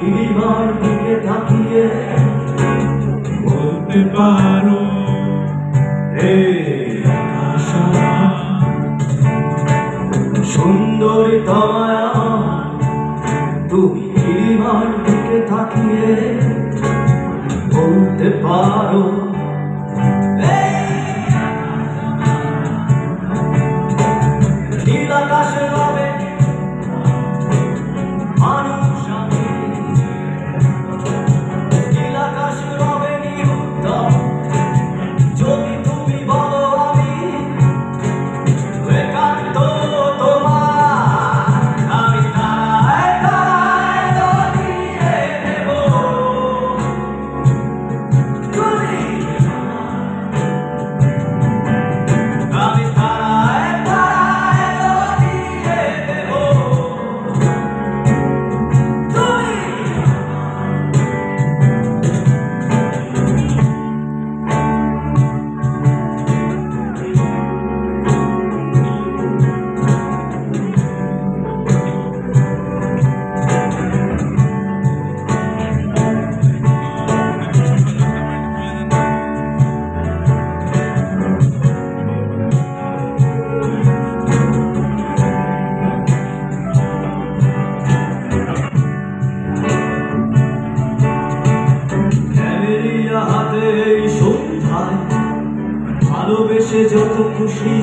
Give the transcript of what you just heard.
নীলিমার দিকে তাকিয়ে বলতে পারো, হে আকাশ সুন্দরী তোমায় তুমি নীলিমার দিকে তাকিয়ে বলতে পারো, নীল আকাশে রবে মানুষ আমি, নীল আকাশে রবে নিরুত্তর যদি তুমি বলো আমি একান্ত তোমার। আমি তারায় তারায় লুটিয়ে দেব তুমি, আমি তারায় তারায় লুটিয়ে দেব তুমি। হাতে এই সন্ধ্যায় ভালোবেসে যত খুশি